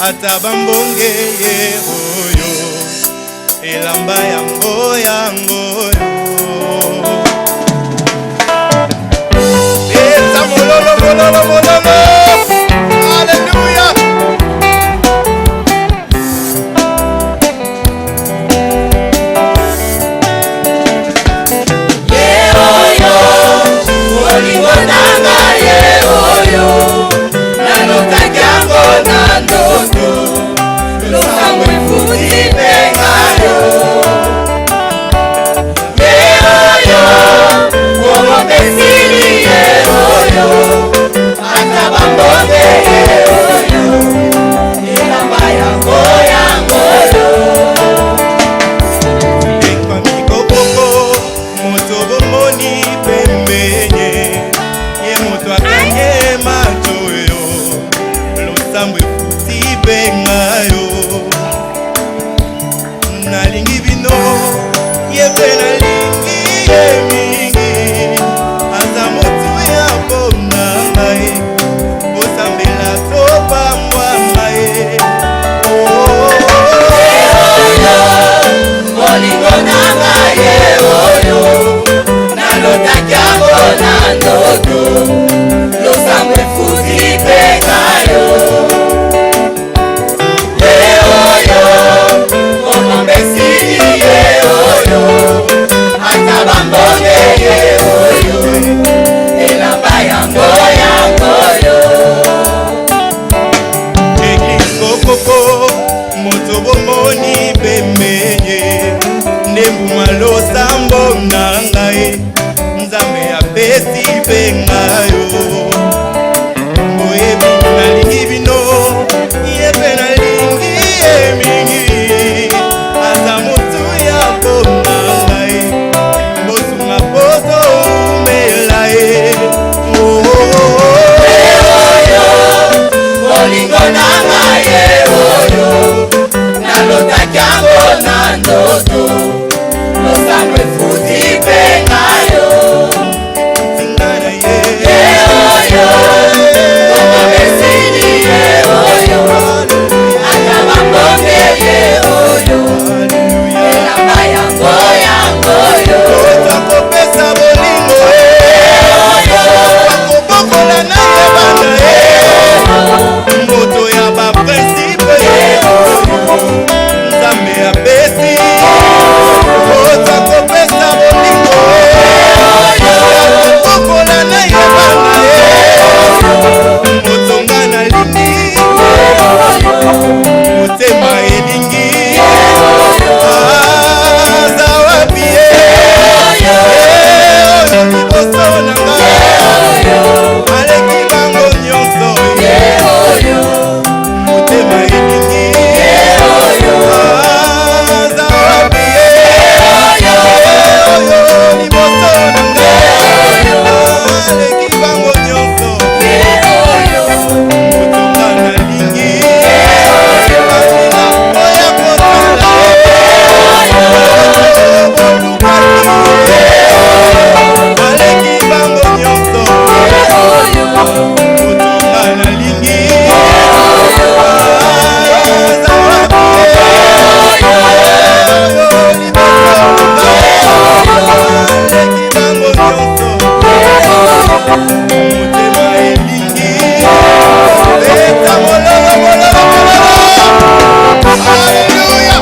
ata bambonge ye oyo elamba yango yango eza mololo mololo mololo. Haleluya. Ye oyo olingo nanga ye oyo nalotaki yango na ndoto losambo efuti pengayo. Ye oyo omopesili ye oyo ata bambonge ye oyo elamba yango yangoyo. Ekpamikokoko moto bomoni pembenye ye moto akanye mato yo losambo efuti pengayo. Nalingi bino ye pe nalingi ye mingi aza motu ya mpona ngai osambela topambwa ngai. Olingo nanga ye oyo nalotaki yango na ndoto losambo efuti pengayo. Ye oyo omombesili ye oyo ata bambonge ye oyo elamba yango yangoyo. Ekikokoko moto bomoni pembenye ndembuma losambo na ngai nzambe apesi mpe ngayo. Boyebi nalingi bino ye mpe nalingi ye mingi aza motu ya mpona ngai bosunga poto umela ye. Olingo nanga ye oyo nalotaki yango na ndoto losambo efuti pengayo. Tingana ye oyo omopesili ye oyo ata bambonge ye oyo elamba yango yangoyo. kopesa bolingo bakobokola na ye bana ye moto ya baprincipe nzambe apesi ota kopesa bolingo bakobokola na ye bana ye moto nga nalingi motema elingi aza wapi ye oyo liboso na ngai aleki bango nyonso motema elingi aza wapi ye oyo liboso na ngai aleki bango nyonso motonga nalingi asina oya kosala aleki bango nyonso motonga nalingi aza wapi ye oyo liboso na ngai aleki bango nyonso motema elingi beta mololo mololo mololo. Haleluya.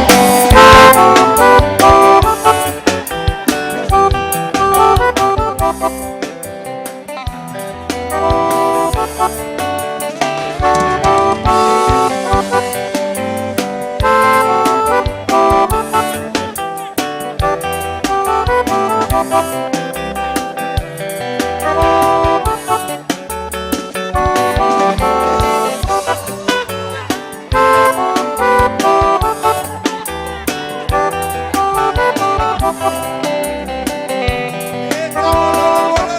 Beta mololo mololo.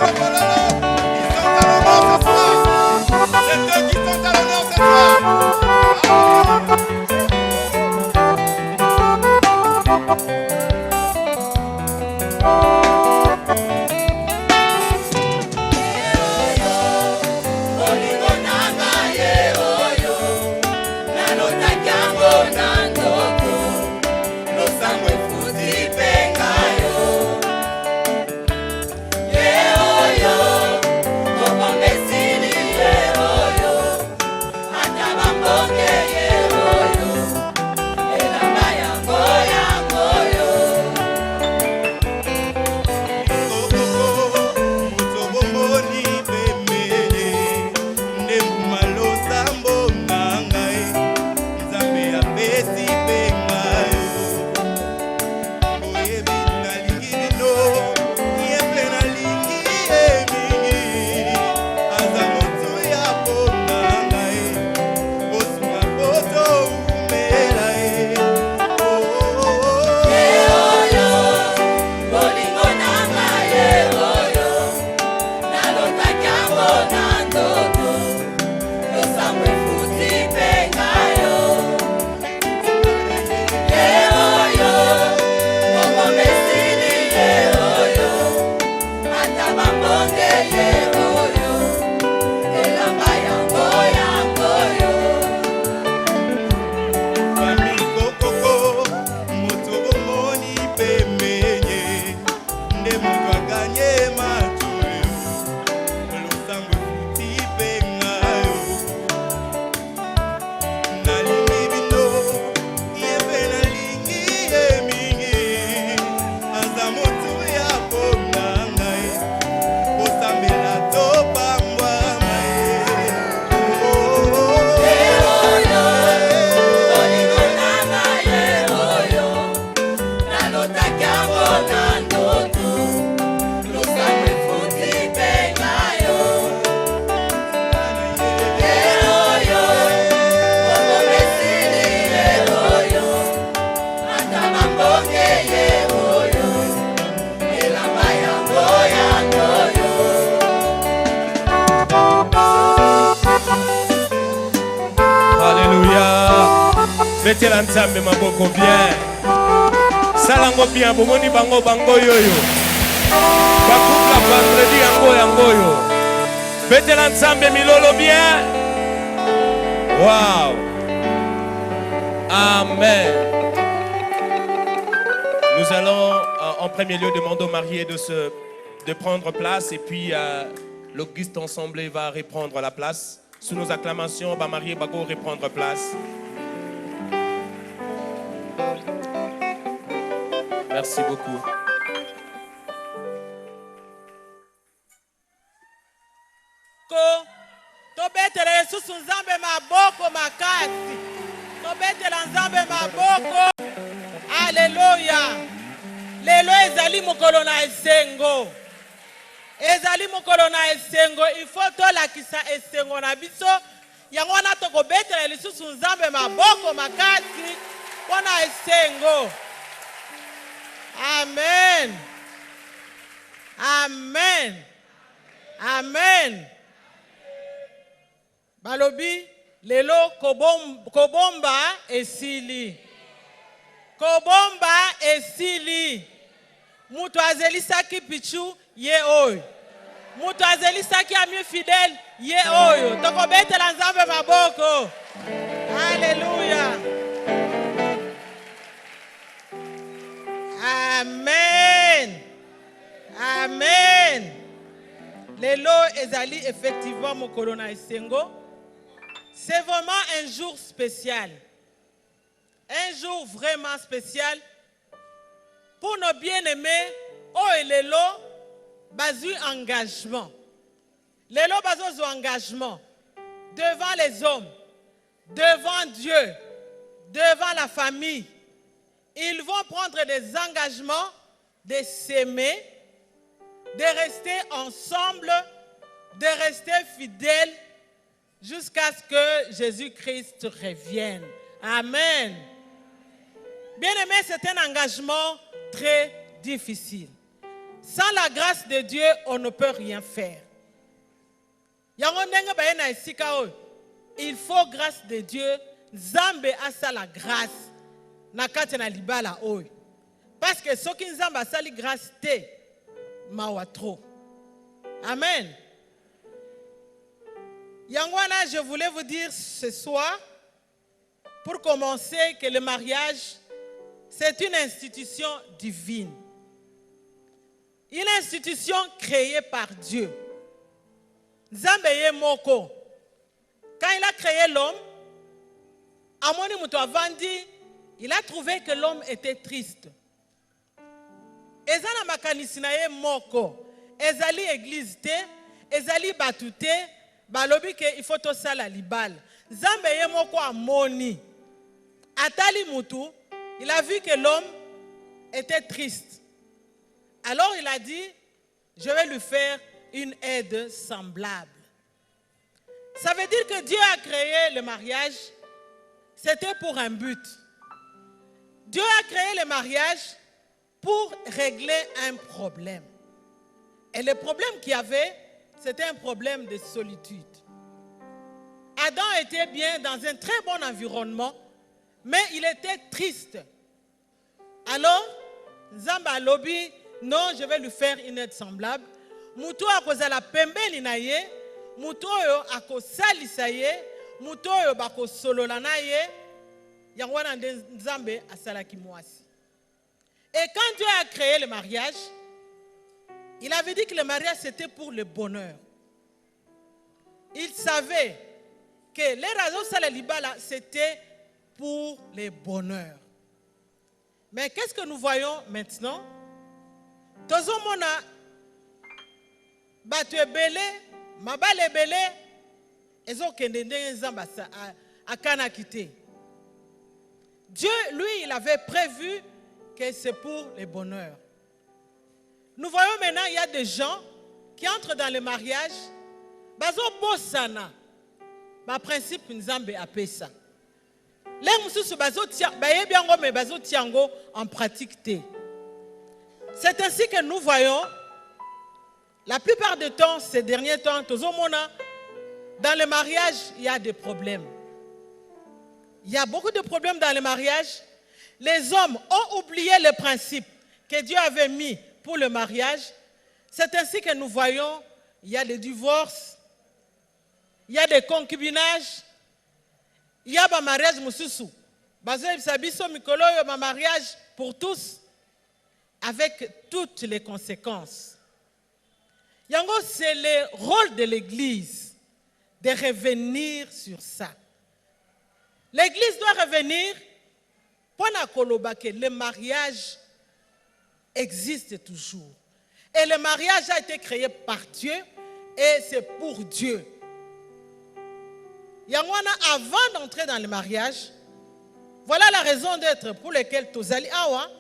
Betela nzambe maboko bien. Salango bien bomoni bango bango yoyo. Bakupla vendredi yango yo. Betela nzambe milolo bien. Wow. Amen. Nous allons en premier lieu demander aux mariés de prendre place et puis l'Auguste Ensemble va reprendre la place. Sous nos acclamations, va marié va reprendre place. Merci beaucoup. Tobetela Yesu nzambe maboko makasi. Tobetela nzambe maboko. Alléluia. Lelo ezali mokolo na esengo. Ezali mokolo na esengo. Il faut tolakisa esengo na biso. Yango wana tokobetela lisusu nzambe maboko makasi mpona esengo. Amen. Amen. Amen. Balobi lelo kobomba esili. Kobomba esili. Mutu azelisaki pichu ye oyo. Mutu azelisaki ami fidèle ye oyo. Tokobetela nzambe maboko. Alléluia. Amen. Amen. Lelo ezali effectivement mokolo na esengo. C'est vraiment un jour spécial. Un jour vraiment spécial pour nos bien-aimés. Oh, et lelo, basu engagement. Lelo basu engagement devant les hommes, devant Dieu, devant la famille. Ils vont prendre des engagements de s'aimer, de rester ensemble, de rester fidèles jusqu'à ce que Jésus-Christ revienne. Amen. Bien-aimé, c'est un engagement très difficile. Sans la grâce de Dieu, on ne peut rien faire. Il faut grâce de Dieu. Nzambe asa la grâce. Nakatena libala oy. Parce que ce qui nzambe asa la grâce te mawatro. Amen. Yangwana, je voulais vous dire ce soir, pour commencer, que le mariage, c'est une institution divine. Une institution créée par Dieu. Nzambe moko. Quand il a créé l'homme, Amoni Moutouavandi, il a trouvé que l'homme était triste. Ezana makanisinaye moko. Ezali église te, ezali batute, balobi ke il faut to sala libal. Nzambe moko amoni. Atali Moutou, il a vu que l'homme était triste. Alors il a dit, je vais lui faire une aide semblable. Ça veut dire que Dieu a créé le mariage, c'était pour un but. Dieu a créé le mariage pour régler un problème. Et le problème qu'il y avait, c'était un problème de solitude. Adam était bien dans un très bon environnement, mais il était triste. Alors, Nzamba lobi, non, je vais lui faire une aide semblable. Muto a causé la pembeli na ye, muto a causé lisaye, muto a causé solo la na ye, yangwana Nzambe a salaki mwasi. Et quand Dieu a créé le mariage, il avait dit que le mariage c'était pour le bonheur. Il savait que les raisons salalibala c'était pour le bonheur. Mais qu'est-ce que nous voyons maintenant? Tozomona batu ebele, mabale ebele, ezo kende ndenge Nzamba akana kite. Dieu, lui, il avait prévu que c'est pour le bonheur. Nous voyons maintenant, il y a des gens qui entrent dans le mariage, bazo bosana, ba principe Nzambe apesa. Les mususu bazo tia, baye biango me bazo tiango en pratique te. C'est ainsi que nous voyons, la plupart du temps, ces derniers temps, dans le mariage, il y a des problèmes. Il y a beaucoup de problèmes dans le mariage. Les hommes ont oublié le principe que Dieu avait mis pour le mariage. C'est ainsi que nous voyons, il y a des divorces, il y a des concubinages, il y a un mariage moussoussou. Un mariage pour tous, avec toutes les conséquences. Yango, c'est le rôle de l'Église de revenir sur ça. L'Église doit revenir pour que le mariage existe toujours. Et le mariage a été créé par Dieu et c'est pour Dieu. Yangwana, avant d'entrer dans le mariage, voilà la raison d'être pour laquelle Tozali Awa,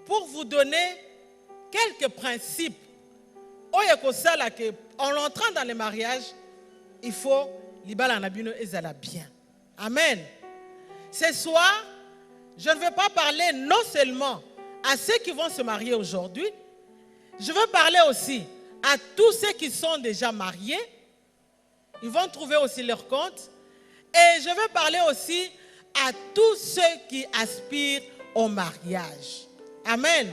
pour vous donner quelques principes. En entrant dans le mariage, il faut libala nabino ezala bien. Amen. Ce soir, je ne vais pas parler non seulement à ceux qui vont se marier aujourd'hui, je veux parler aussi à tous ceux qui sont déjà mariés. Ils vont trouver aussi leur compte. Et je veux parler aussi à tous ceux qui aspirent au mariage. Amen.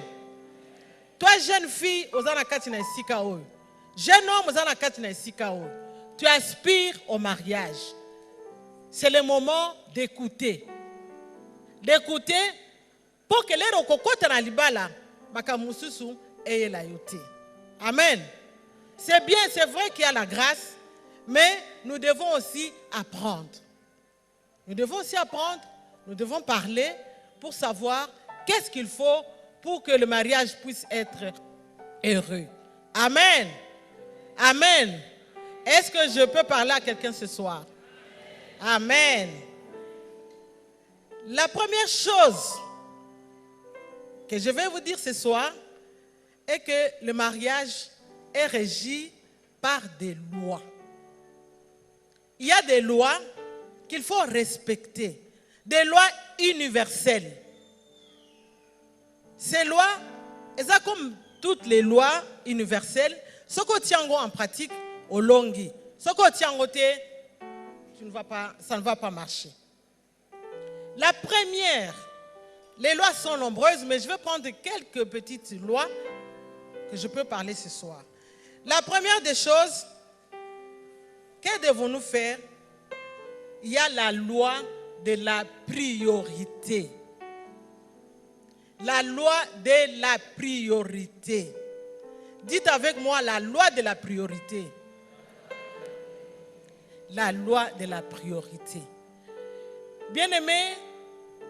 Toi, jeune fille, jeune homme, tu aspires au mariage. C'est le moment d'écouter. D'écouter pour que les rokokote na libala bakamususu eye la yote. Amen. C'est bien, c'est vrai qu'il y a la grâce, mais nous devons aussi apprendre. Nous devons aussi apprendre, nous devons parler pour savoir qu'est-ce qu'il faut pour que le mariage puisse être heureux. Amen. Amen. Est-ce que je peux parler à quelqu'un ce soir? Amen. La première chose que je vais vous dire ce soir est que le mariage est régi par des lois. Il y a des lois qu'il faut respecter, des lois universelles. Ces lois, elles sont comme toutes les lois universelles, ce qu'on tient en pratique au longi, ce qu'on tient en côté, ça ne va pas marcher. La première, les lois sont nombreuses, mais je vais prendre quelques petites lois que je peux parler ce soir. La première des choses, que devons-nous faire? Il y a la loi de la priorité. La loi de la priorité. Dites avec moi la loi de la priorité. La loi de la priorité. Bien-aimés,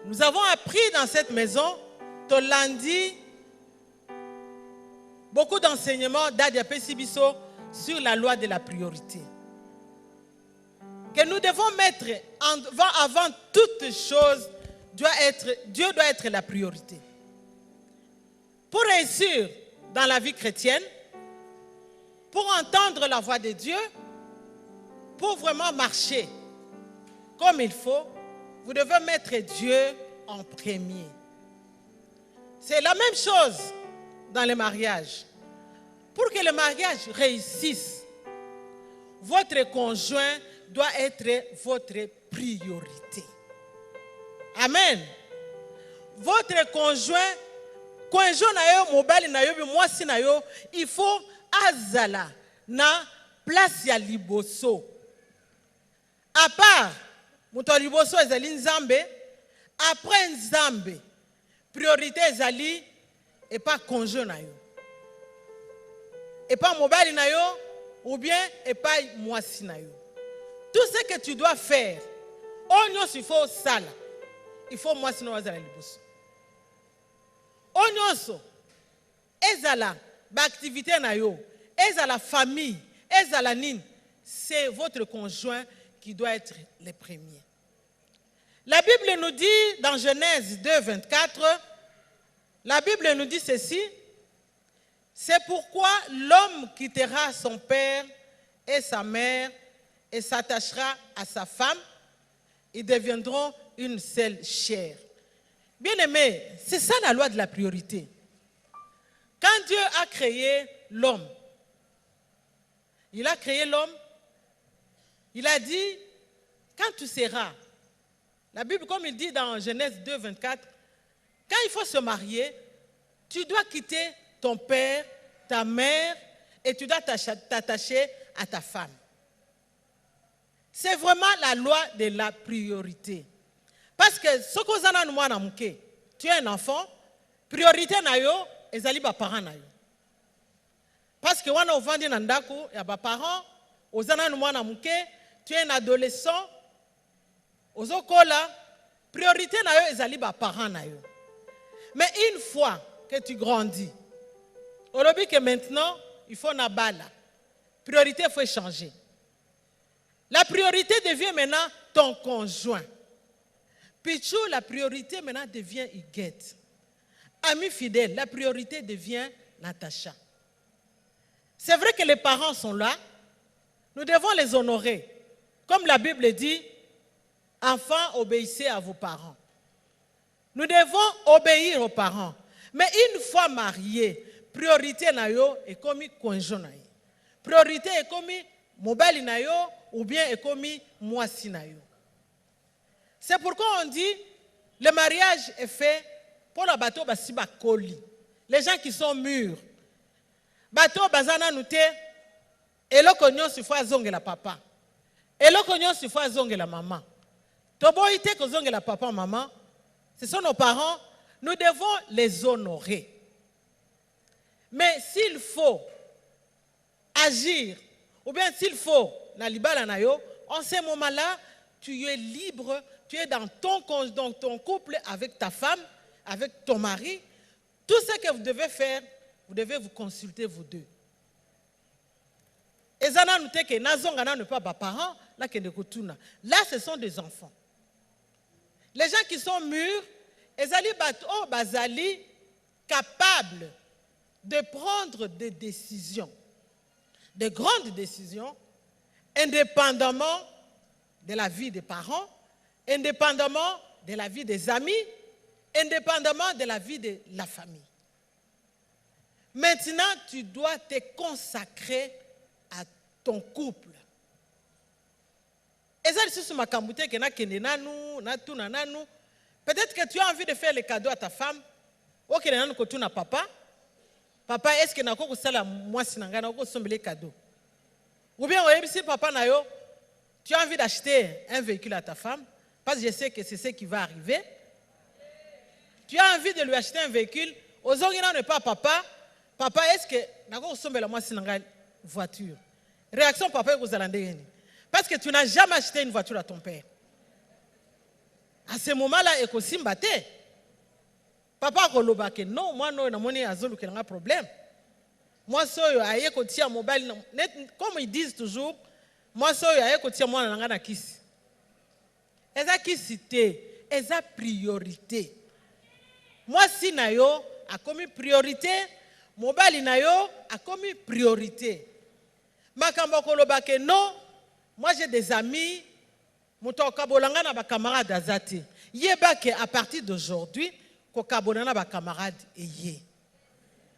nous avons appris dans cette maison, Tolandi, beaucoup d'enseignements d'Adiapé Sibiso sur la loi de la priorité. Que nous devons mettre avant toute chose, Dieu doit être la priorité. Pour réussir dans la vie chrétienne, pour entendre la voix de Dieu, pour vraiment marcher comme il faut, vous devez mettre Dieu en premier. C'est la même chose dans le mariage. Pour que le mariage réussisse, votre conjoint doit être votre priorité. Amen. Votre conjoint na yo mobali na yo bi mwasi na yo, il faut azala na place ya liboso. À part muto liboso ezali nzambe, après nzambe, priorité ezali et pas conjoint na yo. Et pas mobali na yo ou bien et pas mwasi na yo. Tout ce que tu dois faire, il faut ça. Il faut mwasi na wazala liboso. Onyoso, ezala, l'activité na yo, ezala famille, ezala nin, c'est votre conjoint qui doit être le premier. La Bible nous dit dans Genèse 2, 24, la Bible nous dit ceci: c'est pourquoi l'homme quittera son père et sa mère et s'attachera à sa femme, ils deviendront une seule chair. Bien-aimé, c'est ça la loi de la priorité. Quand Dieu a créé l'homme, il a créé l'homme, il a dit, quand tu seras La Bible, comme il dit dans Genèse 2, 24, quand il faut se marier, tu dois quitter ton père, ta mère, et tu dois t'attacher à ta femme. C'est vraiment la loi de la priorité. Parce que ce que tu es un enfant, priorité na yo, ezali ba parents na yo. Parce que wana ovandi na ndako ya ba parents, ozana na mwana muke, tu es un adolescent, ozokola, priorité na yo ezali ba parents na yo. Mais une fois que tu grandis, olobi que maintenant il faut na bala. Priorité faut changer. La priorité devient maintenant ton conjoint. Pichou, la priorité maintenant devient Huguette. Ami fidèle, la priorité devient Natacha. C'est vrai que les parents sont là. Nous devons les honorer. Comme la Bible dit, enfants, obéissez à vos parents. Nous devons obéir aux parents. Mais une fois mariés, priorité na yo est comme conjoint na yo. Priorité est comme mobile na yo ou bien est comme moisi na yo. C'est pourquoi on dit le mariage est fait pour le bateau basiba koli. Les gens qui sont mûrs. Bateau bazana nute eloko nyonso ifo azongela papa. Eloko nyonso ifo azongela maman. Toboite ko zongela papa maman. Ce sont nos parents, nous devons les honorer. Mais s'il faut agir ou bien s'il faut na libala na yo, en ce moment-là, tu es libre. Tu es dans ton couple avec ta femme, avec ton mari. Tout ce que vous devez faire, vous devez vous consulter vous deux. Là, ce sont des enfants. Les gens qui sont mûrs, ils capables de prendre des décisions, de grandes décisions, indépendamment de la vie des parents, indépendamment de la vie des amis, indépendamment de la vie de la famille. Maintenant, tu dois te consacrer à ton couple. Peut-être que tu as envie de faire les cadeaux à ta femme. Ok, papa. Papa, est-ce que tu as les cadeaux? Ou bien, si papa tu as envie d'acheter un véhicule à ta femme, parce que je sais que c'est ce qui va arriver. Tu as envie de lui acheter un véhicule. Aux origines, n'est pas papa. Papa, est-ce que tu as une voiture? Réaction, papa, vous allez. Parce que tu n'as jamais acheté une voiture à ton père. À ce moment-là, il y a un papa, non, moi, non, il y a un problème. Moi, comme ils disent toujours, moi, je suis un kisi. Eza kisité, eza priorité. Moi, si nayo a commis priorité, mobali nayo a commis priorité. Makambo kolobake non, moi j'ai des amis, muto kabolanga na ba camarade azati. Yebake à partir d'aujourd'hui, ko kabolanga ba camarade eye.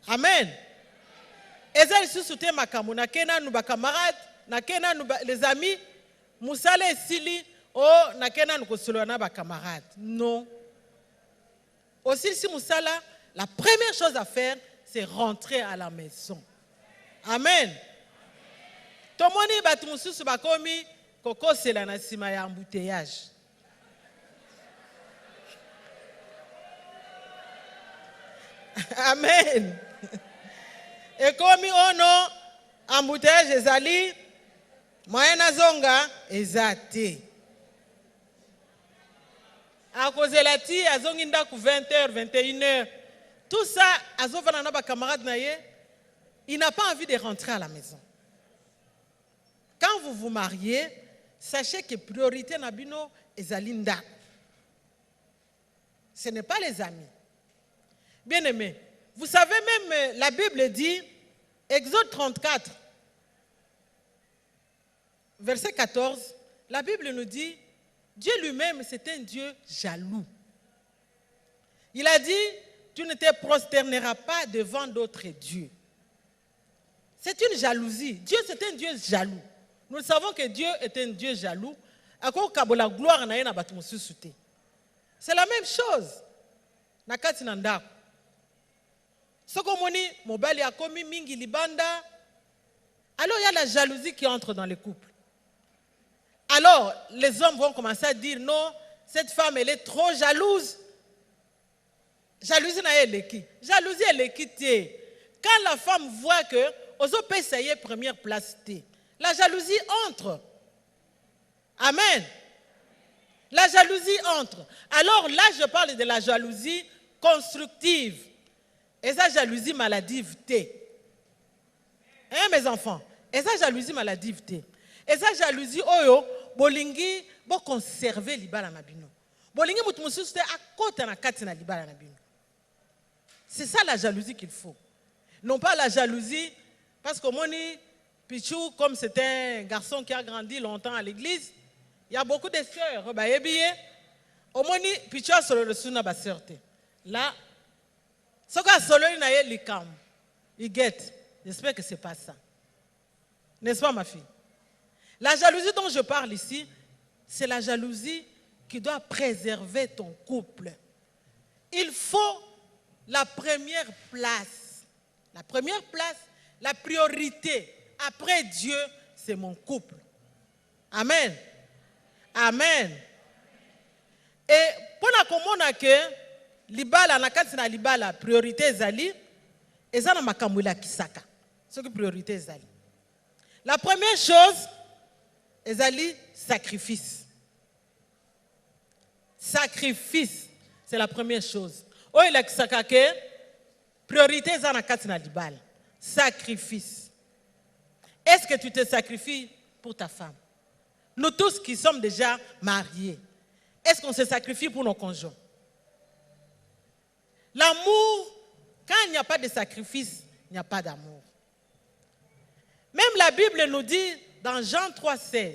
Amen. Eza lisusuté makambo na kena nu ba camarade, na kena nu les amis, musale sili. Oh, nakena nukosolana ba camarade. Non. Aussi, si Moussala, la première chose à faire, c'est rentrer à la maison. Amen. Tomoni batumususu bakomi koko sela na sima ya embouteillage. Amen. Et comme oh non, embouteillage ezali, moyen nazonga ezate. À cause de la tia, à 20h, 21h, tout ça, à Zovanana, camarade naye, il n'a pas envie de rentrer à la maison. Quand vous vous mariez, sachez que priorité nabino est Zalinda. Ce n'est pas les amis. Bien aimé, vous savez même, la Bible dit, Exode 34, verset 14, la Bible nous dit, Dieu lui-même, c'est un Dieu jaloux. Il a dit, tu ne te prosterneras pas devant d'autres dieux. C'est une jalousie. Dieu, c'est un Dieu jaloux. Nous savons que Dieu est un Dieu jaloux. À quoi la gloire n'a pas de C'est la même chose. Na kati na ndako. Soko moni mobali akomi mingi libanda. Alors il y a la jalousie qui entre dans les couples. Alors les hommes vont commencer à dire non, cette femme elle est trop jalouse. Jalousie na eleki. Jalousie eleki te. Quand la femme voit que ozo peut essayer première place te. La jalousie entre. Amen. La jalousie entre. Alors là, je parle de la jalousie constructive. Et ça, jalousie maladive. Hein, mes enfants? Et ça, jalousie maladive. Et ça, jalousie, oyo, bolingi, bo conserver libala na bino. Bolingi mutumusu te à côté na kati na libala na bino. C'est ça la jalousie qu'il faut. Non pas la jalousie, parce que moni, Pichou, comme c'est un garçon qui a grandi longtemps à l'église, il y a beaucoup de sœurs. Au moni, Pichou a solo le suna ba sœur te. Là, ce qu'a solo na ye likam. Il guette. J'espère que c'est pas ça. N'est-ce pas ma fille? La jalousie dont je parle ici, c'est la jalousie qui doit préserver ton couple. Il faut la première place. La première place, la priorité. Après Dieu, c'est mon couple. Amen. Amen. Et pour la commune que libala na kati na libala priorité zali ezana makamula kisaka. Ce que priorité zali. La première chose ezali sacrifice. Sacrifice, c'est la première chose. Oh il a kisaka que priorité zana kati na libala. Sacrifice. Est-ce que tu te sacrifies pour ta femme? Nous tous qui sommes déjà mariés, est-ce qu'on se sacrifie pour nos conjoints? L'amour, quand il n'y a pas de sacrifice, il n'y a pas d'amour. Même la Bible nous dit dans Jean 3,16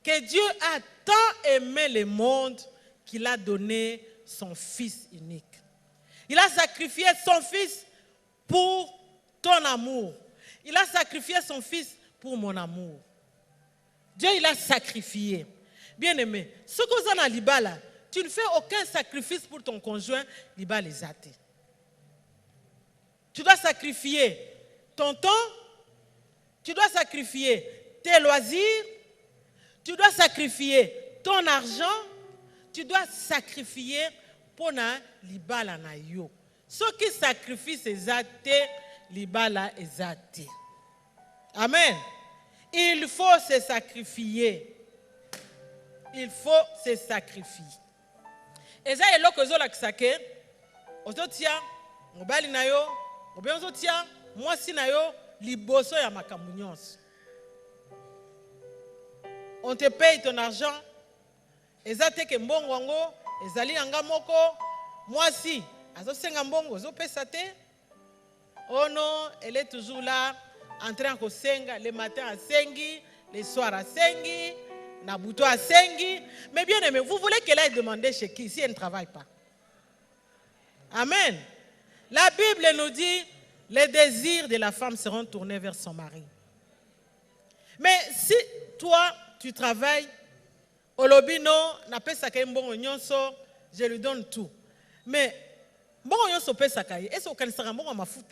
que Dieu a tant aimé le monde qu'il a donné son Fils unique. Il a sacrifié son Fils pour ton amour. Il a sacrifié son Fils pour mon amour. Dieu, il a sacrifié. Bien-aimé, ce que vous en avez libala, tu ne fais aucun sacrifice pour ton conjoint, libala les athées. Tu dois sacrifier ton temps, tu dois sacrifier tes loisirs, tu dois sacrifier ton argent, tu dois sacrifier pour na libala na yo. Ceux qui sacrifient ces athées, libala les athées. Amen. Il faut se sacrifier. Il faut se sacrifier. Et ça est là que zola kisake. Ozotia, mobali na yo, ozotia, mwasi na yo, liboso ya makambu nyonso. On te paye ton argent. Ezate ke mbongo wango, ezali anga moko, mwasi, azosenga mbongo, ozopesa te. Oh non, elle est toujours là. En train de senga, le matin à sengi, le soir à sengi, nabuto à sengi. Mais bien aimé, vous voulez qu'elle aille demander chez qui si elle ne travaille pas? Amen. La Bible nous dit, les désirs de la femme seront tournés vers son mari. Mais si toi, tu travailles, au lobby non, n'a pas ça bon nyonso, je lui donne tout. Mais bon nyonso pe sakaye, est-ce qu'on sera bon à ma foute?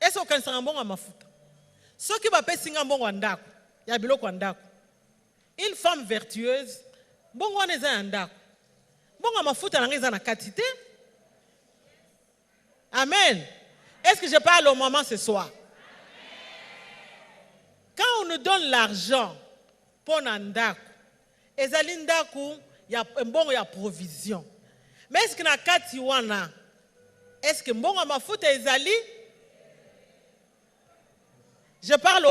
Est-ce qu'on sera bon à ma foute? Ce qui va passer un bon wandako, il y a biloko wandako. Une femme vertueuse, bon waneza wandako. Bon à ma foute, elle a na quantité. Amen. Est-ce que je parle au moment ce soir? Quand on nous donne l'argent pour Nandaku, ezali ndaku, il y a un bon provision. Mais est-ce que na kati wana, est-ce que bon à ma foute ezali? Je parle